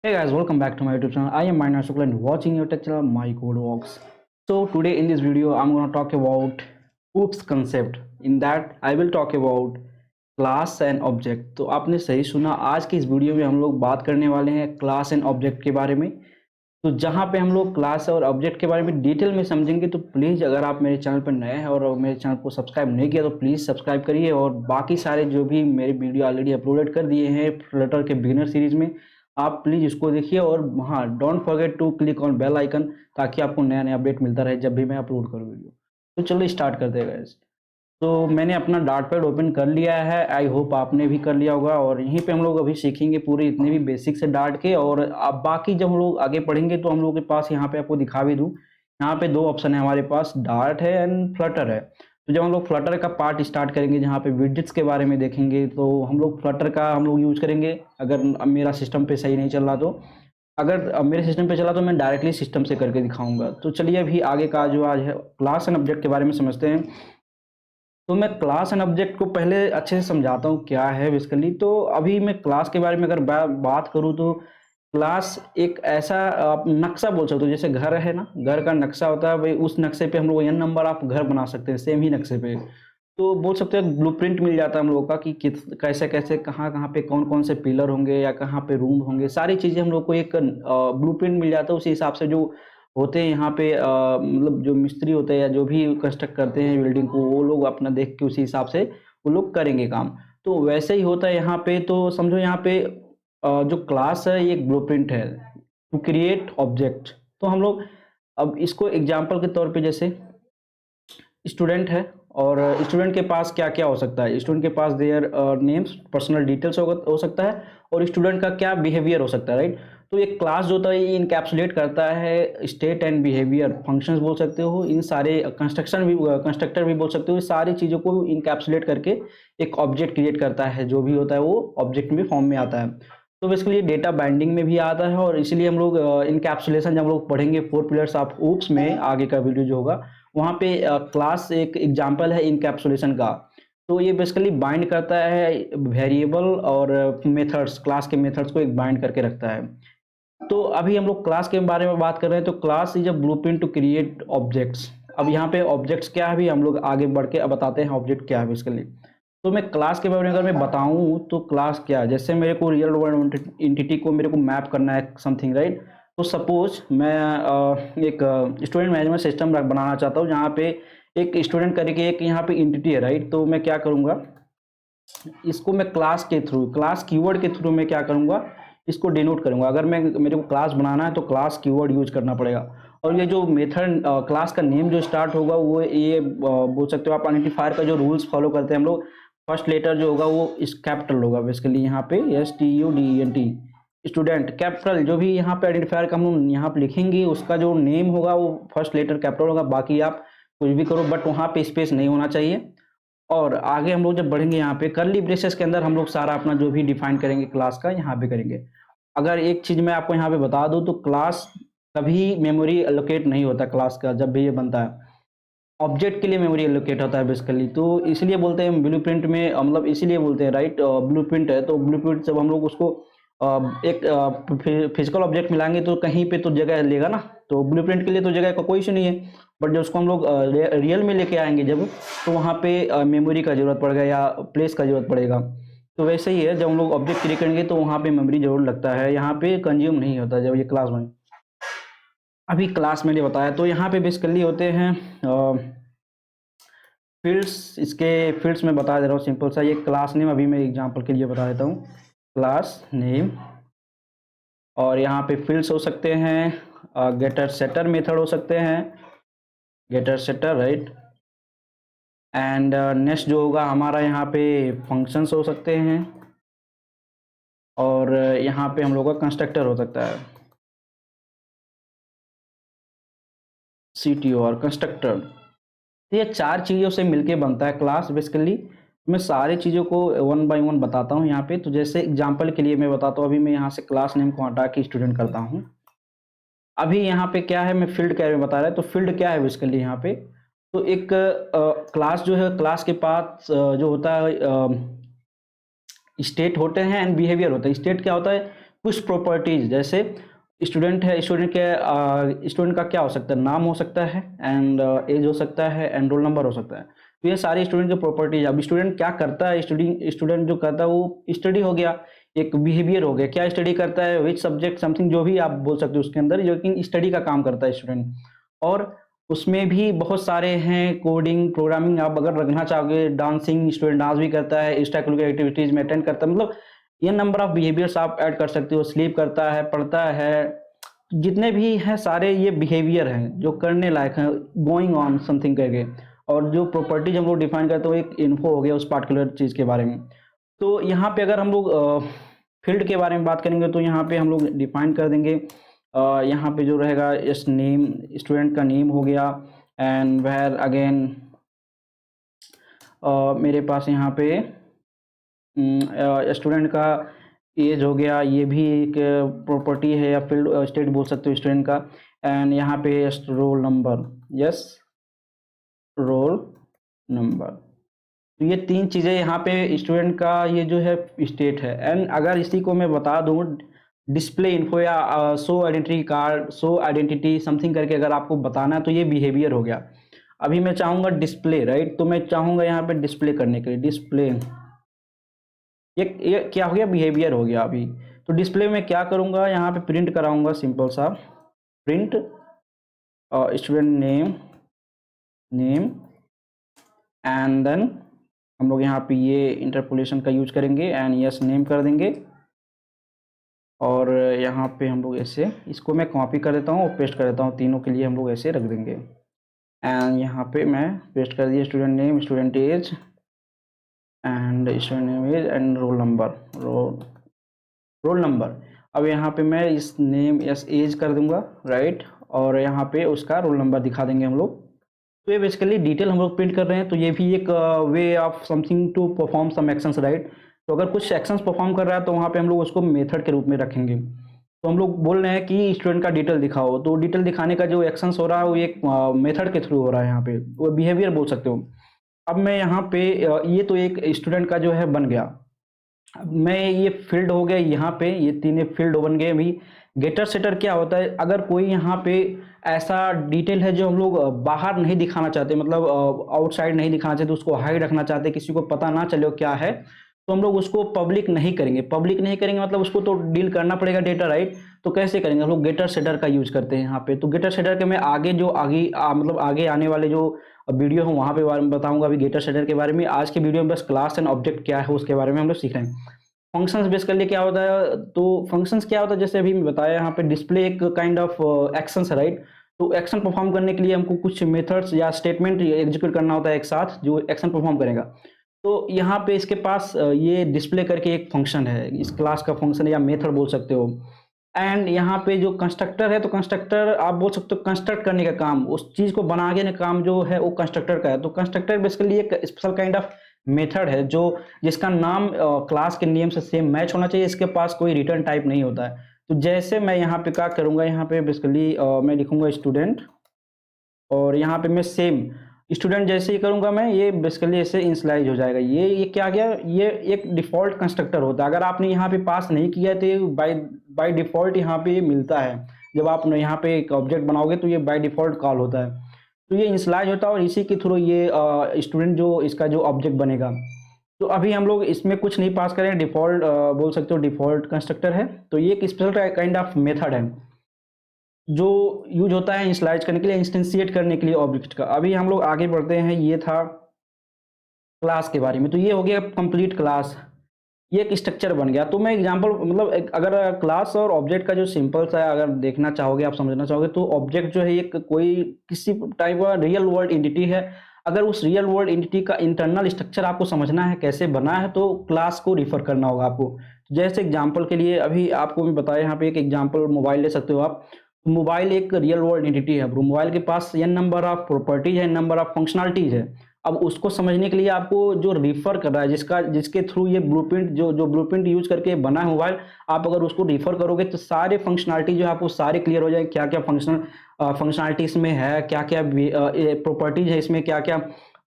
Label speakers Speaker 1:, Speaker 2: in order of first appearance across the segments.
Speaker 1: Hey guys, welcome back to my YouTube channel. I am Minor Shukla and watching your tech channel My Code Walks. So today in this video I'm going to talk about OOPS concept. In that I will talk about class and object. तो आपने सही सुना, आज की इस video में हम लोग बात करने वाले हैं क्लास एंड ऑब्जेक्ट के बारे में। तो जहाँ पे हम लोग क्लास और ऑब्जेक्ट के बारे में डिटेल में समझेंगे, तो प्लीज़ अगर आप मेरे चैनल पर नए हैं और मेरे चैनल को सब्सक्राइब नहीं किया तो प्लीज़ सब्सक्राइब करिए। और बाकी सारे जो भी मेरे वीडियो ऑलरेडी अपलोडेड कर दिए हैं फ्लटर के बिगिनर सीरीज़ में, आप प्लीज़ इसको देखिए। और हाँ, don't forget to click on bell icon ताकि आपको नया नया अपडेट मिलता रहे जब भी मैं अपलोड करूँ वीडियो। तो चलो स्टार्ट करते हैं गाइस। तो मैंने अपना डार्ट पैड ओपन कर लिया है, आई होप आपने भी कर लिया होगा। और यहीं पे हम लोग अभी सीखेंगे पूरे इतने भी बेसिक से डार्ट के। और अब बाकी जब हम लोग आगे पढ़ेंगे तो हम लोग के पास यहाँ पे आपको दिखा भी दूँ, यहाँ पे दो ऑप्शन है हमारे पास, डार्ट है एंड फ्लटर है। तो जब हम लोग फ्लटर का पार्ट स्टार्ट करेंगे, जहाँ पे विजेट्स के बारे में देखेंगे, तो हम लोग फ्लटर का हम लोग यूज करेंगे। अगर मेरा सिस्टम पे सही नहीं चल रहा तो, अगर मेरे सिस्टम पे चला तो मैं डायरेक्टली सिस्टम से करके दिखाऊंगा। तो चलिए अभी आगे का जो आज है क्लास एंड ऑब्जेक्ट के बारे में समझते हैं। तो मैं क्लास एंड ऑब्जेक्ट को पहले अच्छे से समझाता हूँ क्या है बेसिकली। तो अभी मैं क्लास के बारे में अगर बात करूँ तो क्लास एक ऐसा आप नक्शा बोल सकते हो। जैसे घर है ना, घर का नक्शा होता है भाई, उस नक्शे पे हम लोग n नंबर आप घर बना सकते हैं सेम ही नक्शे पे। तो बोल सकते हैं ब्लूप्रिंट मिल जाता है हम लोग का कि कैसे कैसे कहाँ कहाँ पे कौन कौन से पिलर होंगे या कहाँ पे रूम होंगे, सारी चीज़ें हम लोग को एक ब्लूप्रिंट मिल जाता है। उसी हिसाब से जो होते हैं यहाँ पे मतलब जो मिस्त्री होते हैं या जो भी कंस्ट्रक्ट करते हैं बिल्डिंग को, वो लोग अपना देख के उसी हिसाब से वो लोग करेंगे काम। तो वैसे ही होता है यहाँ पे। तो समझो यहाँ पे जो क्लास है ये एक ब्लूप्रिंट है टू क्रिएट ऑब्जेक्ट। तो हम लोग अब इसको एग्जांपल के तौर पे, जैसे स्टूडेंट है और स्टूडेंट के पास क्या क्या हो सकता है। स्टूडेंट के पास देयर नेम्स, पर्सनल डिटेल्स हो सकता है, और स्टूडेंट का क्या बिहेवियर हो सकता है, राइट। तो एक क्लास जो होता है ये इनकैप्सुलेट करता है स्टेट एंड बिहेवियर, फंक्शंस बोल सकते हो, इन सारे कंस्ट्रक्टर भी बोल सकते हो। इस सारी चीज़ों को इनकैप्सुलेट करके एक ऑब्जेक्ट क्रिएट करता है। जो भी होता है वो ऑब्जेक्ट में फॉर्म में आता है। तो बेसिकली डेटा बाइंडिंग में भी आता है। और इसीलिए हम लोग इनकैप्सुलेशन जब हम लोग पढ़ेंगे 4 पिलर्स ऑफ ओप्स में, आगे का वीडियो जो होगा वहाँ पे क्लास एक एग्जांपल है इनकैप्सुलेशन का। तो ये बेसिकली बाइंड करता है वेरिएबल और मेथड्स, क्लास के मेथड्स को एक बाइंड करके रखता है। तो अभी हम लोग क्लास के बारे में बात कर रहे हैं। तो class is a blueprint to create objects. अब यहाँ पे ऑब्जेक्ट्स क्या है भी हम लोग आगे बढ़ के अब बताते हैं ऑब्जेक्ट क्या है बेसिकली। तो मैं क्लास के बारे में अगर मैं बताऊं तो क्लास क्या है, जैसे मेरे को रियल वर्ल्ड एंटिटी को मेरे को मैप करना है समथिंग, राइट। तो सपोज मैं एक स्टूडेंट मैनेजमेंट सिस्टम बनाना चाहता हूँ जहाँ पे एक स्टूडेंट करके एक यहाँ पे एंटिटी है, राइट। तो मैं क्या करूँगा, इसको मैं क्लास के थ्रू, क्लास कीवर्ड के थ्रू मैं क्या करूँगा, इसको डिनोट करूँगा। अगर मैं मेरे को क्लास बनाना है तो क्लास कीवर्ड यूज करना पड़ेगा। और ये जो मेथड क्लास का नेम जो स्टार्ट होगा वो ये बोल सकते हो आप आइडेंटिफायर का जो रूल्स फॉलो करते हैं हम लोग, फर्स्ट लेटर जो होगा वो इस कैपिटल होगा बेसिकली। यहाँ पे STUDENT, स्टूडेंट कैपिटल। जो भी यहाँ पे आइडेंटिफायर का हम लोग यहाँ पे लिखेंगे उसका जो नेम होगा वो फर्स्ट लेटर कैपिटल होगा। बाकी आप कुछ भी करो बट वहाँ पे स्पेस नहीं होना चाहिए। और आगे हम लोग जब बढ़ेंगे यहाँ पे कर्ली ब्रेसेस के अंदर हम लोग सारा अपना जो भी डिफाइन करेंगे क्लास का यहाँ पे करेंगे। अगर एक चीज मैं आपको यहाँ पे बता दूं तो क्लास कभी मेमोरी एलोकेट नहीं होता क्लास का। जब भी ये बनता है ऑब्जेक्ट के लिए मेमोरी एलोकेट होता है बेसिकली। तो इसलिए बोलते हैं ब्लूप्रिंट में, मतलब इसीलिए बोलते हैं राइट ब्लूप्रिंट है। तो ब्लूप्रिंट जब हम लोग उसको एक फिजिकल ऑब्जेक्ट मिलाएंगे तो कहीं पे तो जगह लेगा ना। तो ब्लूप्रिंट के लिए तो जगह का कोई इशू नहीं है। बट जब उसको हम लोग रियल में लेके आएंगे जब, तो वहाँ पे मेमोरी का जरूरत पड़ेगा या प्लेस का जरूरत पड़ेगा। तो वैसे ही है, जब हम लोग ऑब्जेक्ट क्रिएट करेंगे तो वहाँ पे मेमोरी जरूर लगता है, यहाँ पे कंज्यूम नहीं होता जब ये क्लास बने। अभी क्लास मैंने बताया तो यहाँ पे बेसिकली होते हैं फील्ड्स। इसके फील्ड्स में बता दे रहा हूँ सिंपल सा। ये क्लास नेम अभी मैं एग्जांपल के लिए बता देता हूँ, क्लास नेम। और यहाँ पे फील्ड्स हो सकते हैं, गेटर सेटर मेथड हो सकते हैं, getter setter, right. And next जो होगा हमारा यहाँ पे फंक्शंस हो सकते हैं। और यहाँ पे हम लोग का कंस्ट्रक्टर हो सकता है, CTO और कंस्ट्रक्टर। तो ये चार चीज़ों से मिलके बनता है क्लास बेसिकली। मैं सारी चीज़ों को वन बाय वन बताता हूँ यहाँ पे। तो जैसे एग्जांपल के लिए मैं बताता हूँ, अभी मैं यहाँ से क्लास नेम को हटा के स्टूडेंट करता हूँ। अभी यहाँ पे क्या है, मैं फील्ड क्या है बता रहा है। तो फील्ड क्या है बेसिकली यहाँ पे, तो एक क्लास जो है, क्लास के पास जो होता है स्टेट होते हैं एंड बिहेवियर होता है। स्टेट क्या होता है, कुछ प्रॉपर्टीज, जैसे स्टूडेंट है, स्टूडेंट का क्या हो सकता है, नाम हो सकता है, एंड एज हो सकता है, एंड रोल नंबर हो सकता है। तो ये सारी स्टूडेंट की प्रॉपर्टीज। अब स्टूडेंट क्या करता है, स्टूडेंट जो करता है वो स्टडी हो गया, एक बिहेवियर हो गया, क्या स्टडी करता है, विच सब्जेक्ट, समथिंग जो भी आप बोल सकते हो उसके अंदर, लेकिन स्टडी का काम करता है स्टूडेंट। और उसमें भी बहुत सारे हैं, कोडिंग, प्रोग्रामिंग आप अगर रखना चाहोगे, डांसिंग, स्टूडेंट डांस भी करता है, एक्स्ट्रा करिकुलर एक्टिविटीज में अटेंड करता है, मतलब ये नंबर ऑफ बिहेवियर्स आप ऐड कर सकते हो। स्लीप करता है, पढ़ता है, जितने भी हैं सारे ये बिहेवियर हैं जो करने लायक हैं, गोइंग ऑन समथिंग करके। और जो प्रॉपर्टीज हम लोग डिफाइन करते हैं वो एक इन्फो हो गया उस पार्टिकुलर चीज़ के बारे में। तो यहाँ पे अगर हम लोग फील्ड के बारे में बात करेंगे तो यहाँ पे हम लोग डिफाइन कर देंगे, यहाँ पे जो रहेगा इस नेम, स्टूडेंट का नेम हो गया, एंड वेयर अगेन मेरे पास यहाँ पे स्टूडेंट का एज हो गया, ये भी एक प्रॉपर्टी है या फील्ड स्टेट बोल सकते हो स्टूडेंट का। एंड यहाँ पे roll number, yes, roll number. तो ये तीन चीज़ें यहाँ पे स्टूडेंट का ये जो है स्टेट है। एंड अगर इसी को मैं बता दूँ डिस्प्ले इन्फो या show identity card, show identity something करके अगर आपको बताना है तो ये बिहेवियर हो गया। अभी मैं चाहूँगा डिस्प्ले, राइट, तो मैं चाहूँगा यहाँ पे डिस्प्ले करने के लिए, डिस्प्ले, ये क्या हो गया, बिहेवियर हो गया। अभी तो डिस्प्ले में क्या करूँगा, यहाँ पे प्रिंट कराऊँगा, सिंपल सा print student name and then हम लोग यहाँ पे ये इंटरपोलेशन का यूज करेंगे एंड यस नेम कर देंगे। और यहाँ पे हम लोग ऐसे इसको मैं कॉपी कर देता हूँ और पेस्ट कर देता हूँ, तीनों के लिए हम लोग ऐसे रख देंगे। एंड यहाँ पे मैं पेस्ट कर दिया student name, student age and student name age and roll number, roll number. अब यहाँ पे मैं इस नेम यस एज कर दूंगा, राइट, और यहाँ पे उसका रोल नंबर दिखा देंगे हम लोग। तो ये बेसिकली डिटेल हम लोग प्रिंट कर रहे हैं, तो ये भी एक way of something to perform some actions, right. तो अगर कुछ एक्शंस परफॉर्म कर रहा है तो वहाँ पे हम लोग उसको मेथड के रूप में रखेंगे। तो हम लोग बोल रहे हैं कि स्टूडेंट का डिटेल दिखाओ, तो डिटेल दिखाने का जो एक्शंस हो रहा है वो एक मेथड के थ्रू हो रहा है, यहाँ पे वो बिहेवियर बोल सकते हो। अब मैं यहाँ पे ये तो एक स्टूडेंट का जो है बन गया। अब मैं ये फील्ड हो गया, यहाँ पे ये तीनों फील्ड बन गए। अभी गेटर सेटर क्या होता है, अगर कोई यहाँ पे ऐसा डिटेल है जो हम लोग बाहर नहीं दिखाना चाहते, मतलब आउटसाइड नहीं दिखाना चाहते, उसको हाइड रखना चाहते, किसी को पता ना चले क्या है, तो हम लोग उसको पब्लिक नहीं करेंगे। पब्लिक नहीं करेंगे मतलब उसको तो डील करना पड़ेगा डेटा, राइट। तो कैसे करेंगे, हम लोग गेटर सेटर का यूज करते हैं यहाँ पे। तो गेटर सेटर के मैं आगे जो मतलब आगे आने वाले जो वीडियो है वहाँ पे बारे में बताऊंगा अभी गेटर सेटर के बारे में। आज के वीडियो में बस क्लास एंड ऑब्जेक्ट क्या है उसके बारे में हम लोग सीख रहे हैं। फंक्शंस बेसिकली क्या होता है, तो फंक्शंस क्या होता है, जैसे अभी मैं बताया यहाँ पे डिस्प्ले एक काइंड ऑफ एक्शंस है, राइट। तो एक्शन परफॉर्म करने के लिए हमको कुछ मेथड्स या स्टेटमेंट एग्जीक्यूट करना होता है एक साथ, जो एक्शन परफॉर्म करेगा। तो यहाँ पे इसके पास ये डिस्प्ले करके एक फंक्शन है, इस क्लास का फंक्शन या मेथड बोल सकते हो। एंड यहाँ पे जो कंस्ट्रक्टर है, तो कंस्ट्रक्टर आप बोल सकते हो कंस्ट्रक्ट करने का काम, उस चीज को बनाने का काम जो है वो कंस्ट्रक्टर का है। तो कंस्ट्रक्टर बेसिकली एक स्पेशल काइंड ऑफ मेथड है जो जिसका नाम क्लास के नेम से सेम मैच होना चाहिए, इसके पास कोई रिटर्न टाइप नहीं होता है। तो जैसे मैं यहाँ पे क्या करूंगा, यहाँ पे बेसिकली मैं लिखूंगा स्टूडेंट, और यहाँ पे मैं सेम स्टूडेंट जैसे ही करूंगा मैं, ये बेसिकली ऐसे इंस्लाइज हो जाएगा। ये क्या गया, ये एक डिफॉल्ट कंस्ट्रक्टर होता है। अगर आपने यहाँ पे पास नहीं किया तो ये बाय डिफॉल्ट यहाँ पे मिलता है। जब आप यहाँ पे एक ऑब्जेक्ट बनाओगे तो ये बाय डिफॉल्ट कॉल होता है। तो ये इंस्लाइज होता है और इसी के थ्रू ये स्टूडेंट जो इसका जो ऑब्जेक्ट बनेगा। तो अभी हम लोग इसमें कुछ नहीं पास करें, डिफॉल्ट बोल सकते हो डिफॉल्ट कंस्ट्रक्टर है। तो ये एक स्पेशल काइंड ऑफ मेथड है जो यूज होता है इंस्लाइज करने के लिए, इंस्टेंशिएट करने के लिए ऑब्जेक्ट का। अभी हम लोग आगे बढ़ते हैं, ये था क्लास के बारे में। तो ये हो गया कंप्लीट क्लास, ये एक स्ट्रक्चर बन गया। तो मैं एग्जांपल मतलब अगर क्लास और ऑब्जेक्ट का जो सिंपल सा अगर देखना चाहोगे, आप समझना चाहोगे, तो ऑब्जेक्ट जो है एक कोई किसी टाइप का रियल वर्ल्ड एंटिटी है। अगर उस रियल वर्ल्ड एंटिटी का इंटरनल स्ट्रक्चर आपको समझना है कैसे बना है, तो क्लास को रिफर करना होगा आपको। जैसे एग्जाम्पल के लिए अभी आपको मैं बताया, यहाँ पे एक एग्जाम्पल मोबाइल ले सकते हो आप। मोबाइल एक रियल वर्ल्ड एंटिटी है, मोबाइल के पास n नंबर ऑफ प्रॉपर्टीज है, नंबर ऑफ फंक्शनलिटीज है। अब उसको समझने के लिए आपको जो रिफर कर रहा है, जिसके थ्रू ये ब्लूप्रिंट जो ब्लूप्रिंट यूज करके बना है मोबाइल, आप अगर उसको रिफर करोगे तो सारे फंक्शनलिटी जो है आपको सारे क्लियर हो जाए। क्या क्या फंक्शनलिटी इसमें है, क्या क्या प्रॉपर्टीज है इसमें, क्या क्या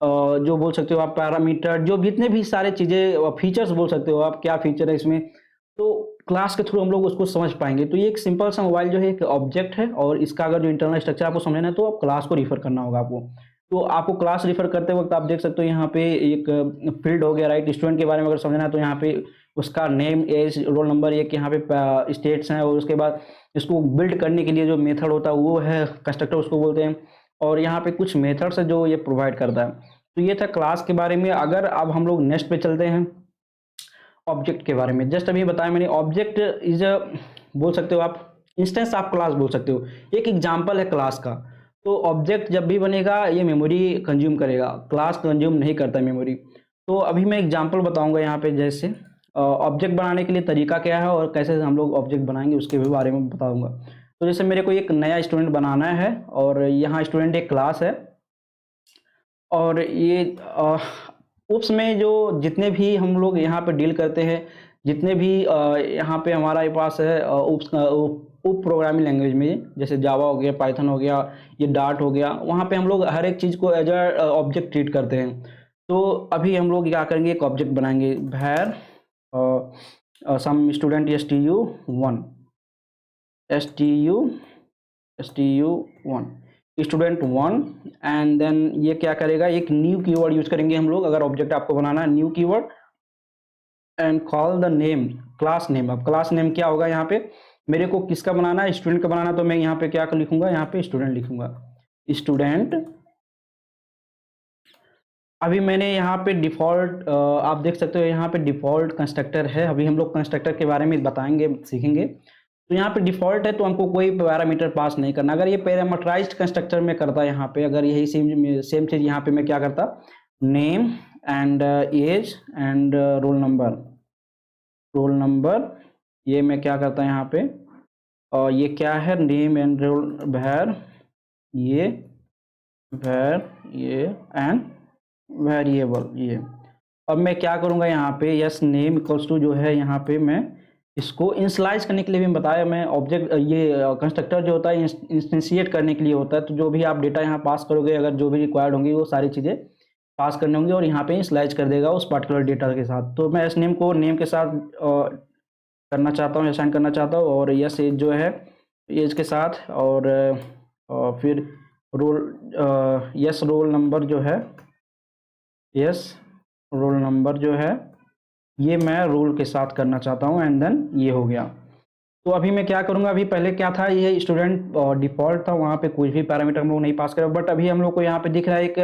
Speaker 1: जो बोल सकते हो आप पैरामीटर, जो जितने भी सारे चीजें फीचर्स बोल सकते हो आप, क्या फीचर है इसमें। तो क्लास के थ्रू हम लोग उसको समझ पाएंगे। तो ये एक सिंपल सा मोबाइल जो है एक ऑब्जेक्ट है, और इसका अगर जो इंटरनल स्ट्रक्चर आपको समझना है तो आप क्लास को रिफर करना होगा आपको। तो आपको क्लास रिफर करते वक्त आप देख सकते हो यहाँ पे एक फील्ड हो गया, राइट। स्टूडेंट के बारे में अगर समझना है तो यहाँ पे उसका नेम, एज, रोल नंबर, एक यहाँ पे स्टेट्स हैं, और उसके बाद इसको बिल्ड करने के लिए जो मेथड होता है वो है कंस्ट्रक्टर, उसको बोलते हैं। और यहाँ पे कुछ मेथड्स है जो ये प्रोवाइड करता है। तो ये था क्लास के बारे में। अगर अब हम लोग नेक्स्ट पे चलते हैं ऑब्जेक्ट के बारे में। जस्ट अभी बताया मैंने, ऑब्जेक्ट इज बोल सकते हो आप इंस्टेंस, आप क्लास बोल सकते हो, एक एग्जांपल है क्लास का। तो ऑब्जेक्ट जब भी बनेगा ये मेमोरी कंज्यूम करेगा, क्लास कंज्यूम नहीं करता मेमोरी। तो अभी मैं एग्जांपल बताऊंगा यहाँ पे, जैसे ऑब्जेक्ट बनाने के लिए तरीका क्या है और कैसे हम लोग ऑब्जेक्ट बनाएंगे उसके भी बारे में बताऊंगा। तो जैसे मेरे को एक नया स्टूडेंट बनाना है, और यहाँ स्टूडेंट एक क्लास है, और ये उप्स में जो जितने भी हम लोग यहाँ पे डील करते हैं, जितने भी यहाँ पे हमारे पास है उप्स उप प्रोग्रामिंग लैंग्वेज में, जैसे जावा हो गया, पाइथन हो गया, ये डार्ट हो गया, वहाँ पे हम लोग हर एक चीज़ को एज अ ऑब्जेक्ट ट्रीट करते हैं। तो अभी हम लोग क्या करेंगे, एक ऑब्जेक्ट बनाएंगे, भैर some student STU1, STU1 student 1, and then ये क्या करेगा, एक न्यू कीवर्ड यूज करेंगे हम लोग अगर ऑब्जेक्ट आपको बनाना है, new keyword, and call the name, class name. अब क्लास नेम क्या होगा, यहाँ पे मेरे को किसका बनाना है, स्टूडेंट का बनाना, तो मैं यहाँ पे क्या लिखूंगा, यहाँ पे स्टूडेंट लिखूंगा, स्टूडेंट। अभी मैंने यहाँ पे डिफॉल्ट आप देख सकते हो यहाँ पे डिफॉल्ट कंस्ट्रक्टर है। अभी हम लोग कंस्ट्रक्टर के बारे में बताएंगे, सीखेंगे। तो यहाँ पे डिफॉल्ट है तो हमको कोई पैरामीटर पास नहीं करना। अगर ये पैरामीटराइज्ड कंस्ट्रक्टर में करता यहाँ पे, अगर यही सेम चीज यहाँ पे मैं क्या करता, name and age and roll number, ये मैं क्या करता यहाँ पे, और ये क्या है, नेम एंड रोल, भैर ये एंड वेरिएबल ये। अब मैं क्या करूंगा यहाँ पे, यस नेम इक्वल्स टू जो है यहाँ पे मैं इसको इंस्लाइज करने के लिए भी बताया मैं, ऑब्जेक्ट ये कंस्ट्रक्टर जो होता है इंस्टेंशिएट करने के लिए होता है। तो जो भी आप डेटा यहाँ पास करोगे, अगर जो भी रिक्वायर्ड होंगी वो सारी चीज़ें पास करने होंगी, और यहाँ पे इंस्लाइज कर देगा उस पर्टिकुलर डेटा के साथ। तो मैं इस नेम को नेम के साथ करना चाहता हूँ, असाइन करना चाहता हूँ, और यस एज जो है एज के साथ, और फिर रोल, यस रोल नंबर जो है, यस रोल नंबर जो है ये मैं रोल के साथ करना चाहता हूँ, एंड देन ये हो गया। तो अभी मैं क्या करूँगा, अभी पहले क्या था, ये स्टूडेंट डिफॉल्ट था, वहाँ पे कुछ भी पैरामीटर हम लोग नहीं पास करें, बट अभी हम लोग को यहाँ पे दिख रहा है एक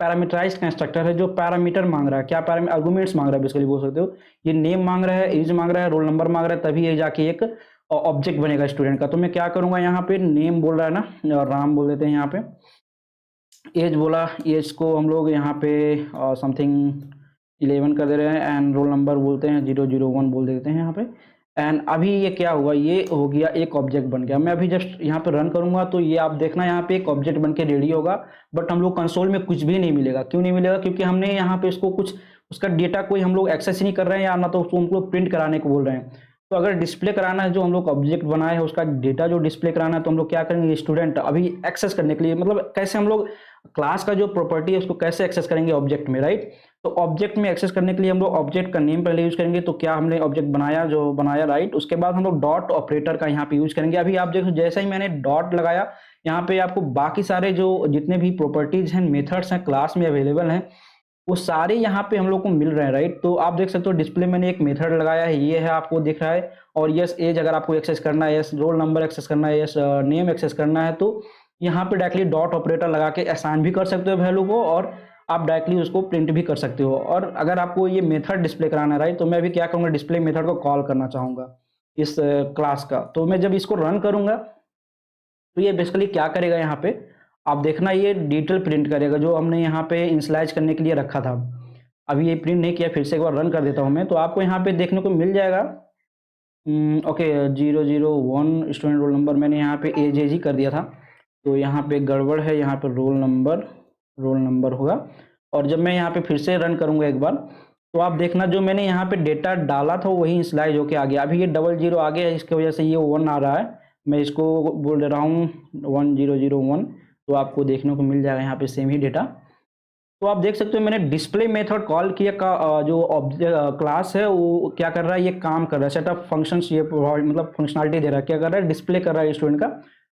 Speaker 1: पैरामीटराइज्ड कंस्ट्रक्टर है जो पैरामीटर मांग रहा है, क्या आर्गुमेंट्स मांग रहा है, बेसिकली बोल सकते हो। ये नेम मांग रहा है, एज मांग रहा है, रोल नंबर मांग रहा है, तभी ये जाके एक ऑब्जेक्ट बनेगा स्टूडेंट का। तो मैं क्या करूँगा, यहाँ पे नेम बोल रहा है ना, और राम बोल देते हैं यहाँ पे, एज बोला, एज को हम लोग यहाँ पे समथिंग 11 कर दे रहे हैं, एंड रोल नंबर बोलते हैं 001 बोल देते हैं यहाँ पे। एंड अभी ये क्या हुआ, ये हो गया एक ऑब्जेक्ट बन गया। मैं अभी जस्ट यहाँ पे रन करूंगा तो ये आप देखना यहाँ पे एक ऑब्जेक्ट बन के रेडी होगा, बट हम लोग कंसोल में कुछ भी नहीं मिलेगा। क्यों नहीं मिलेगा, क्योंकि हमने यहाँ पे इसको कुछ उसका डेटा कोई हम लोग एक्सेस ही नहीं कर रहे हैं, या ना तो उसको हम लोग प्रिंट कराने को बोल रहे हैं। तो अगर डिस्प्ले कराना है, जो हम लोग ऑब्जेक्ट बनाए हैं उसका डेटा जो डिस्प्ले कराना है, तो हम लोग क्या करेंगे, स्टूडेंट अभी एक्सेस करने के लिए, मतलब कैसे हम लोग क्लास का जो प्रॉपर्टी है उसको कैसे एक्सेस करेंगे ऑब्जेक्ट में, राइट। तो ऑब्जेक्ट में एक्सेस करने के लिए हम लोग ऑब्जेक्ट का नेम पहले यूज करेंगे। तो क्या हमने ऑब्जेक्ट बनाया, जो बनाया, राइट। उसके बाद हम लोग डॉट ऑपरेटर का यहाँ पे यूज करेंगे। अभी आप देखो जैसे ही मैंने डॉट लगाया, यहाँ पे आपको बाकी सारे जो जितने भी प्रॉपर्टीज हैं, मेथड्स हैं क्लास में अवेलेबल हैं, वो सारे यहाँ पे हम लोग को मिल रहे हैं, राइट। तो आप देख सकते हो डिस्प्ले मैंने एक मेथड लगाया है, ये है आपको दिख रहा है। और यस एज अगर आपको एक्सेस करना है, यस रोल नंबर एक्सेस करना है, यस नेम एक्सेस करना है, तो यहाँ पे डायरेक्टली डॉट ऑपरेटर लगा के असाइन भी कर सकते हो वैल्यू को, और आप डायरेक्टली उसको प्रिंट भी कर सकते हो। और अगर आपको ये मेथड डिस्प्ले कराना है, राइट, तो मैं अभी क्या करूँगा, डिस्प्ले मेथड को कॉल करना चाहूँगा इस क्लास का। तो मैं जब इसको रन करूँगा तो ये बेसिकली क्या करेगा, यहाँ पे आप देखना ये डिटेल प्रिंट करेगा जो हमने यहाँ पे इंस्लाइज करने के लिए रखा था। अभी ये प्रिंट नहीं किया, फिर से एक बार रन कर देता हूँ मैं, तो आपको यहाँ पे देखने को मिल जाएगा। ओके 001 स्टूडेंट रोल नंबर मैंने यहाँ पे एज ही कर दिया था, तो यहाँ पे गड़बड़ है, यहाँ पे रोल नंबर होगा। और जब मैं यहाँ पे फिर से रन करूँगा एक बार, तो आप देखना जो मैंने यहाँ पे डेटा डाला था वही इंस्लाइज होके आ गया। अभी ये 00 आ गया है, इसकी वजह से ये 1 आ रहा है। मैं इसको बोल रहा हूँ 1001, तो आपको देखने को मिल जाएगा यहाँ पे सेम ही डेटा। तो आप देख सकते हो मैंने डिस्प्ले मेथड कॉल किया का जो ऑब्जेक्ट क्लास है वो क्या कर रहा है, ये काम कर रहा है, सेटअप फंक्शंस ये मतलब फंक्शनलिटी दे रहा है, क्या कर रहा है, डिस्प्ले कर रहा है स्टूडेंट का।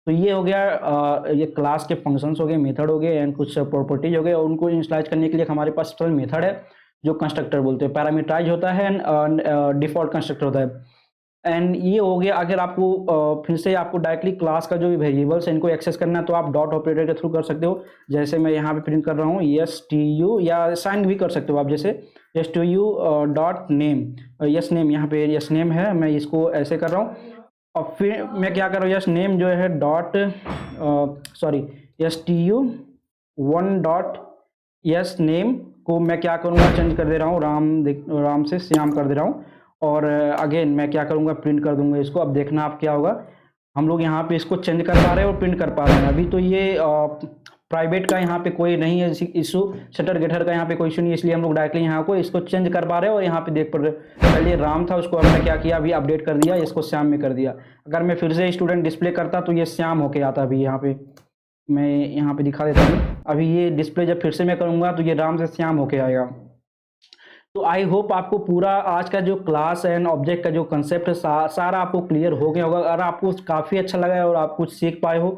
Speaker 1: तो ये हो गया ये क्लास के फंक्शंस हो गए, मेथड हो गए एंड कुछ प्रॉपर्टीज हो गए, और उनको इंस्टॉल करने के लिए हमारे पास स्पेशल मेथड है जो कंस्ट्रक्टर बोलते हैं, पैरामीटराइज होता है एंड डिफॉल्ट कंस्ट्रक्टर होता है। एंड ये हो गया। अगर आपको फिर से आपको डायरेक्टली क्लास का जो भी वेरिएबल्स है इनको एक्सेस करना है तो आप डॉट ऑपरेटर के थ्रू कर सकते हो। जैसे मैं यहाँ पे प्रिंट कर रहा हूँ यस टी यू, या साइन भी कर सकते हो आप, जैसे S two U dot name, S name, यहाँ पे यस नेम है, मैं इसको ऐसे कर रहा हूँ। और फिर मैं क्या कर रहा हूँ, यस नेम जो है dot sorry yes T you one dot yes name को मैं क्या करूँगा, चेंज कर दे रहा हूँ, राम से श्याम कर दे रहा हूँ। और अगेन मैं क्या करूँगा, प्रिंट कर दूंगा इसको। अब देखना आप क्या होगा, हम लोग यहाँ पे इसको चेंज कर पा रहे हैं और प्रिंट कर पा रहे हैं। अभी तो ये प्राइवेट का यहाँ पे कोई नहीं है इशू, शटर गेटर का यहाँ पे कोई इशू नहीं है, इसलिए हम लोग डायरेक्टली यहाँ को इसको चेंज कर पा रहे हैं। और यहाँ पे देख पा रहे पहले राम था, उसको हमने क्या किया, अभी अपडेट कर दिया, इसको श्याम में कर दिया। अगर मैं फिर से स्टूडेंट डिस्प्ले करता तो ये श्याम होके आता। अभी यहाँ पे मैं यहाँ पे दिखा देता हूँ, अभी ये डिस्प्ले जब फिर से मैं करूँगा तो ये राम से श्याम होके आएगा। तो आई होप आपको पूरा आज का जो क्लास एंड ऑब्जेक्ट का जो कंसेप्ट है सारा आपको क्लियर हो गया होगा। अगर आपको काफ़ी अच्छा लगा है और आप कुछ सीख पाए हो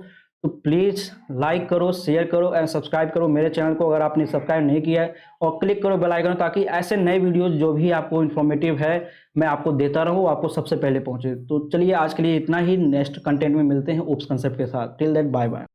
Speaker 1: तो प्लीज़ लाइक करो, शेयर करो एंड सब्सक्राइब करो मेरे चैनल को अगर आपने सब्सक्राइब नहीं किया है, और क्लिक करो बेल आइकन, ताकि ऐसे नए वीडियोस जो भी आपको इन्फॉर्मेटिव है मैं आपको देता रहूँ, आपको सबसे पहले पहुँचे। तो चलिए आज के लिए इतना ही, नेक्स्ट कंटेंट में मिलते हैं ऊप्स कंसेप्ट के साथ। Till that bye bye.